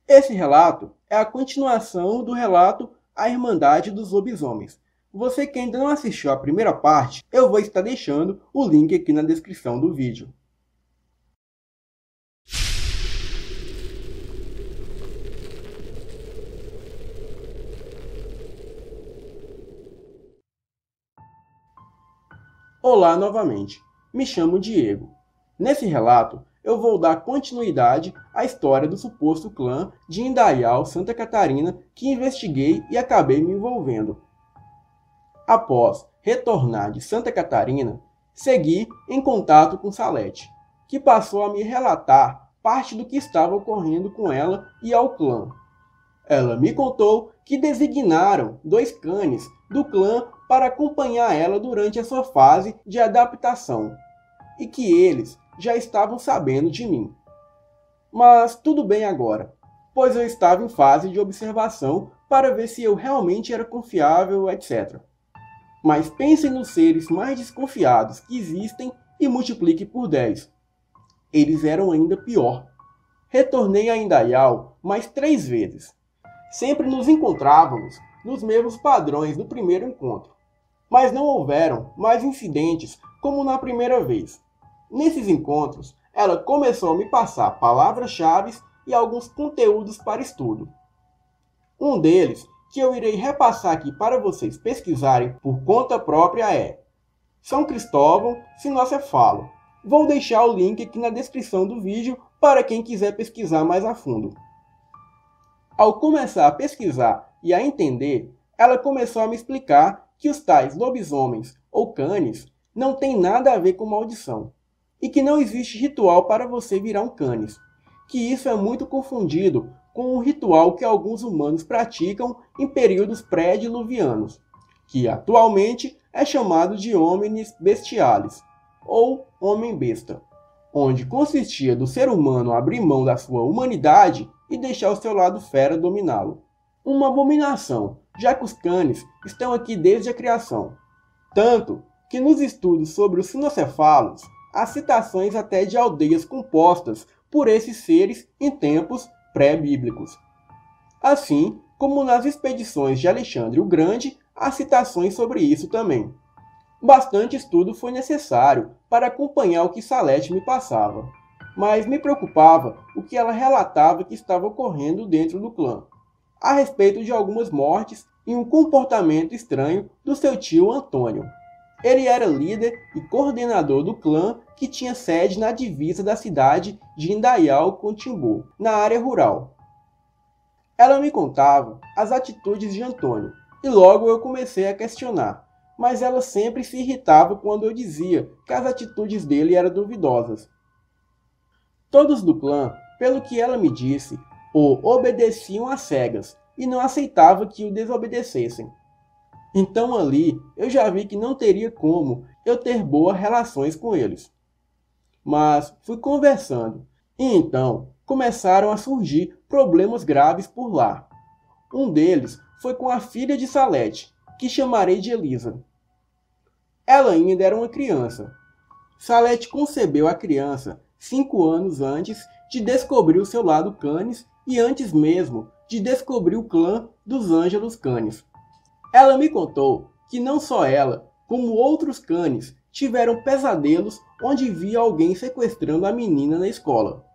Esse relato é a continuação do relato A Irmandade dos Lobisomens. Você que ainda não assistiu a primeira parte, eu vou estar deixando o link aqui na descrição do vídeo. Olá novamente, me chamo Diego. Nesse relato, eu vou dar continuidade à história do suposto clã de Indaial, Santa Catarina, que investiguei e acabei me envolvendo. Após retornar de Santa Catarina, segui em contato com Salete, que passou a me relatar parte do que estava ocorrendo com ela e ao clã. Ela me contou que designaram 2 canes do clã para acompanhar ela durante a sua fase de adaptação, e que eles já estavam sabendo de mim. Mas tudo bem agora, pois eu estava em fase de observação para ver se eu realmente era confiável, etc. Mas pensem nos seres mais desconfiados que existem e multiplique por 10. Eles eram ainda pior. Retornei a Indaial mais 3 vezes. Sempre nos encontrávamos nos mesmos padrões do primeiro encontro, mas não houveram mais incidentes como na primeira vez. Nesses encontros, ela começou a me passar palavras-chave e alguns conteúdos para estudo. Um deles, que eu irei repassar aqui para vocês pesquisarem por conta própria, é São Cristóvão Sinocefalo. Vou deixar o link aqui na descrição do vídeo para quem quiser pesquisar mais a fundo. Ao começar a pesquisar e a entender, ela começou a me explicar que os tais lobisomens ou canes não têm nada a ver com maldição, e que não existe ritual para você virar um canis, que isso é muito confundido com um ritual que alguns humanos praticam em períodos pré-diluvianos, que atualmente é chamado de Hominis Bestialis, ou Homem-Besta, onde consistia do ser humano abrir mão da sua humanidade e deixar o seu lado fera dominá-lo. Uma abominação, já que os canes estão aqui desde a criação. Tanto que nos estudos sobre os sinocefalos, há citações até de aldeias compostas por esses seres em tempos pré-bíblicos. Assim como nas expedições de Alexandre o Grande, há citações sobre isso também. Bastante estudo foi necessário para acompanhar o que Salete me passava, mas me preocupava o que ela relatava que estava ocorrendo dentro do clã, a respeito de algumas mortes e um comportamento estranho do seu tio Antônio. Ele era líder e coordenador do clã que tinha sede na divisa da cidade de Indaial com Timbu, na área rural. Ela me contava as atitudes de Antônio, e logo eu comecei a questionar, mas ela sempre se irritava quando eu dizia que as atitudes dele eram duvidosas. Todos do clã, pelo que ela me disse, o obedeciam às cegas e não aceitava que o desobedecessem. Então ali eu já vi que não teria como eu ter boas relações com eles. Mas fui conversando e então começaram a surgir problemas graves por lá. Um deles foi com a filha de Salete, que chamarei de Elisa. Ela ainda era uma criança. Salete concebeu a criança 5 anos antes de descobrir o seu lado canis e antes mesmo de descobrir o clã dos Ângelos Canis. Ela me contou que não só ela, como outros canis, tiveram pesadelos onde via alguém sequestrando a menina na escola.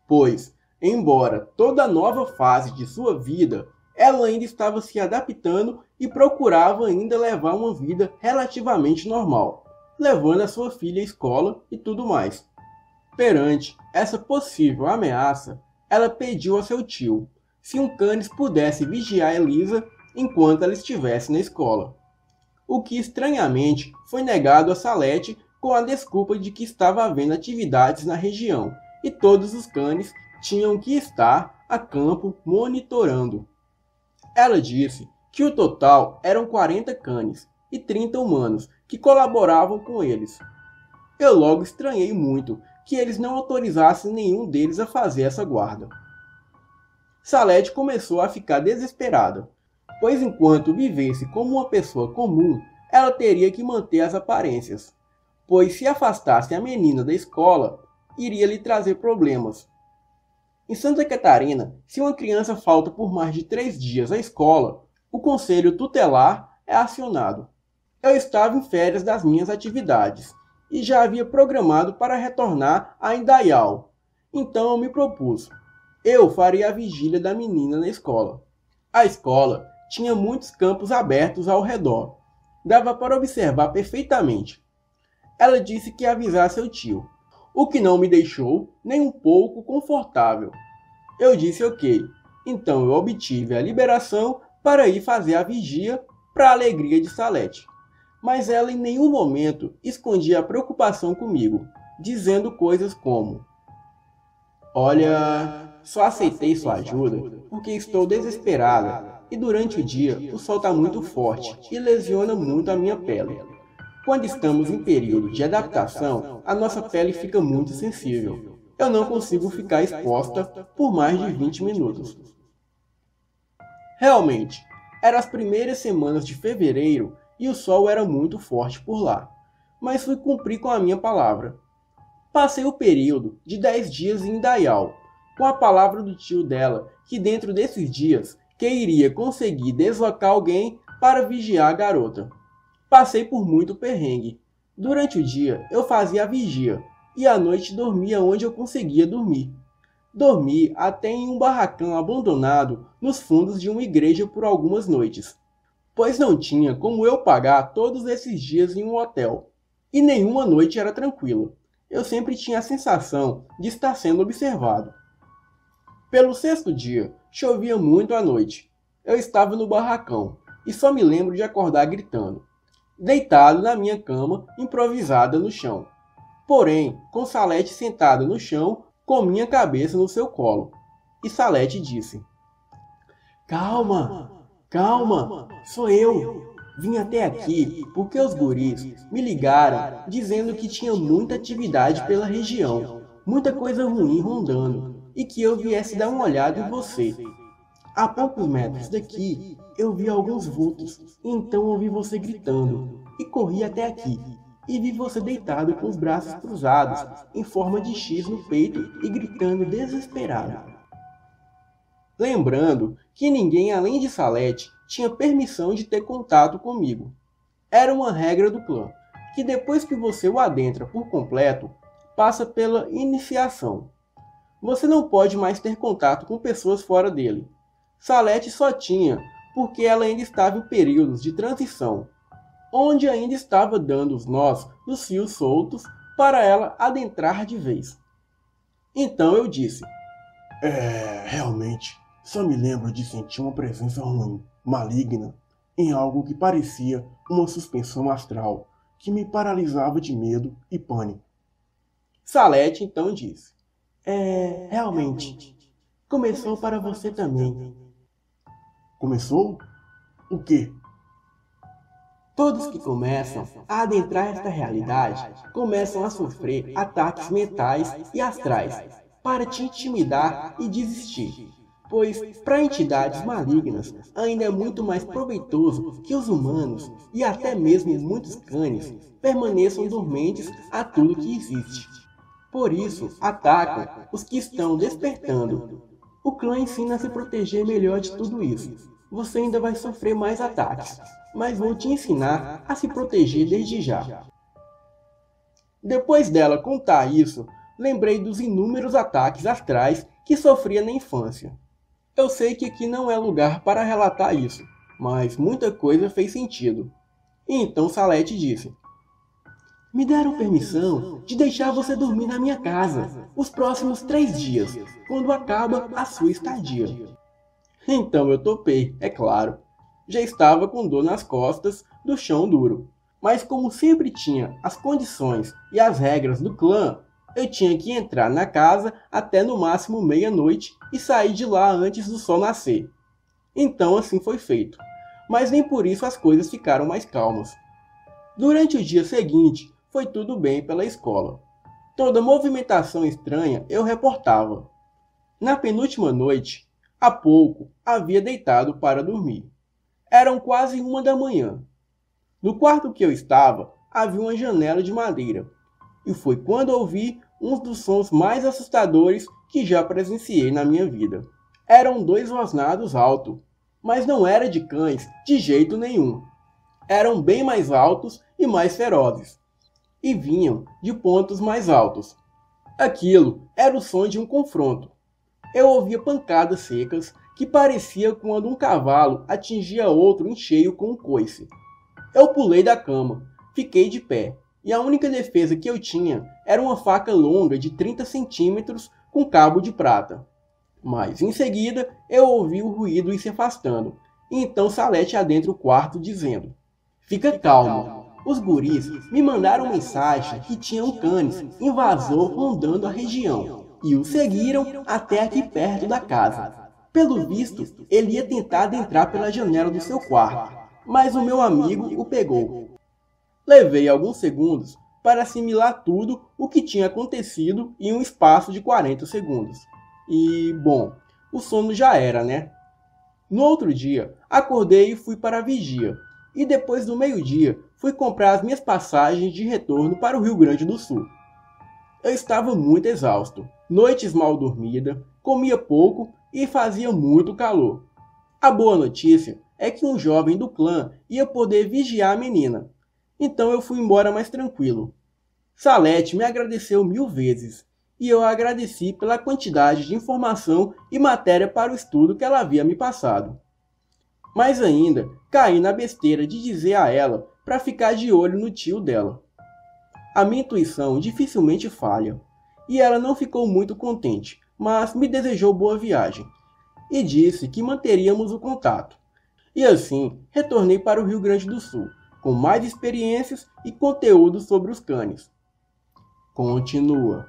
Pois, embora toda nova fase de sua vida, ela ainda estava se adaptando e procurava ainda levar uma vida relativamente normal, levando a sua filha à escola e tudo mais. Perante essa possível ameaça, ela pediu a seu tio se um canis pudesse vigiar Elisa enquanto ela estivesse na escola. O que estranhamente foi negado a Salete com a desculpa de que estava havendo atividades na região e todos os canis tinham que estar a campo monitorando. Ela disse que o total eram 40 canis e 30 humanos que colaboravam com eles. Eu logo estranhei muito que eles não autorizassem nenhum deles a fazer essa guarda. Salete começou a ficar desesperada, pois enquanto vivesse como uma pessoa comum, ela teria que manter as aparências, pois se afastasse a menina da escola, iria lhe trazer problemas. Em Santa Catarina, se uma criança falta por mais de 3 dias à escola, o conselho tutelar é acionado. Eu estava em férias das minhas atividades e já havia programado para retornar a Indaial. Então eu me propus. Eu faria a vigília da menina na escola. A escola tinha muitos campos abertos ao redor. Dava para observar perfeitamente. Ela disse que ia avisar seu tio, o que não me deixou nem um pouco confortável. Eu disse ok. Então eu obtive a liberação para ir fazer a vigia para a alegria de Salete. Mas ela em nenhum momento escondia a preocupação comigo, dizendo coisas como: olha, só aceitei sua ajuda porque estou desesperada e durante o dia o sol está muito forte e lesiona muito a minha pele. Quando estamos em período de adaptação, a nossa pele fica muito sensível. Eu não consigo ficar exposta por mais de 20 minutos. Realmente, eram as primeiras semanas de fevereiro e o sol era muito forte por lá, mas fui cumprir com a minha palavra. Passei o período de 10 dias em Indaial, com a palavra do tio dela que dentro desses dias que iria conseguir deslocar alguém para vigiar a garota. Passei por muito perrengue. Durante o dia eu fazia a vigia e à noite dormia onde eu conseguia dormir. Dormi até em um barracão abandonado nos fundos de uma igreja por algumas noites, pois não tinha como eu pagar todos esses dias em um hotel. E nenhuma noite era tranquila. Eu sempre tinha a sensação de estar sendo observado. Pelo 6º dia, chovia muito à noite. Eu estava no barracão e só me lembro de acordar gritando, deitado na minha cama improvisada no chão. Porém, com Salete sentada no chão, com minha cabeça no seu colo. E Salete disse: calma, calma, sou eu. Vim até aqui porque os guris me ligaram dizendo que tinha muita atividade pela região, muita coisa ruim rondando, e que eu viesse dar uma olhada em você. A poucos metros daqui, eu vi alguns vultos, e então ouvi você gritando, e corri até aqui, e vi você deitado com os braços cruzados, em forma de X no peito e gritando desesperado. Lembrando que ninguém além de Salete tinha permissão de ter contato comigo. Era uma regra do clã, que depois que você o adentra por completo, passa pela iniciação. Você não pode mais ter contato com pessoas fora dele. Salete só tinha porque ela ainda estava em períodos de transição, onde ainda estava dando os nós dos fios soltos para ela adentrar de vez. Então eu disse: realmente, só me lembro de sentir uma presença ruim, maligna, em algo que parecia uma suspensão astral, que me paralisava de medo e pânico. Salete então disse: realmente, começou para você também. Começou? O quê? Todos que começam a adentrar esta realidade começam a sofrer ataques mentais e astrais para te intimidar e desistir, pois para entidades malignas ainda é muito mais proveitoso que os humanos e até mesmo muitos cães permaneçam dormentes a tudo que existe. Por isso, atacam os que estão despertando. O clã ensina a se proteger melhor de tudo isso. Você ainda vai sofrer mais ataques, mas vou te ensinar a se proteger desde já. Depois dela contar isso, lembrei dos inúmeros ataques astrais que sofria na infância. Eu sei que aqui não é lugar para relatar isso, mas muita coisa fez sentido. E então Salete disse: me deram permissão de deixar você dormir na minha casa os próximos 3 dias, quando acaba a sua estadia. Então eu topei, é claro. Já estava com dor nas costas do chão duro. Mas como sempre tinha as condições e as regras do clã, eu tinha que entrar na casa até no máximo meia-noite e sair de lá antes do sol nascer. Então assim foi feito. Mas nem por isso as coisas ficaram mais calmas. Durante o dia seguinte, foi tudo bem pela escola. Toda movimentação estranha eu reportava. Na penúltima noite, há pouco havia deitado para dormir. Eram quase 1 da manhã. No quarto que eu estava, havia uma janela de madeira. E foi quando ouvi um dos sons mais assustadores que já presenciei na minha vida. Eram 2 rosnados altos, mas não era de cães de jeito nenhum. Eram bem mais altos e mais ferozes, e vinham de pontos mais altos. Aquilo era o som de um confronto. Eu ouvia pancadas secas que parecia quando um cavalo atingia outro em cheio com um coice. Eu pulei da cama, fiquei de pé, e a única defesa que eu tinha era uma faca longa de 30 centímetros com cabo de prata. Mas em seguida eu ouvi o ruído ir se afastando, e então Salete adentra o quarto dizendo: "Fica calmo. Os guris me mandaram mensagem que tinha um canis invasor rondando a região, e o seguiram até aqui perto da casa. Pelo visto, ele ia tentar adentrar pela janela do seu quarto, mas o meu amigo o pegou." Levei alguns segundos para assimilar tudo o que tinha acontecido em um espaço de 40 segundos. E, bom, o sono já era, né? No outro dia, acordei e fui para a vigia. E depois do meio-dia, fui comprar as minhas passagens de retorno para o Rio Grande do Sul. Eu estava muito exausto, noites mal dormidas, comia pouco e fazia muito calor. A boa notícia é que um jovem do clã ia poder vigiar a menina. Então eu fui embora mais tranquilo. Salete me agradeceu 1000 vezes, e eu a agradeci pela quantidade de informação e matéria para o estudo que ela havia me passado. Mas ainda caí na besteira de dizer a ela para ficar de olho no tio dela. A minha intuição dificilmente falha, e ela não ficou muito contente, mas me desejou boa viagem, e disse que manteríamos o contato. E assim, retornei para o Rio Grande do Sul, com mais experiências e conteúdo sobre os canis. Continua.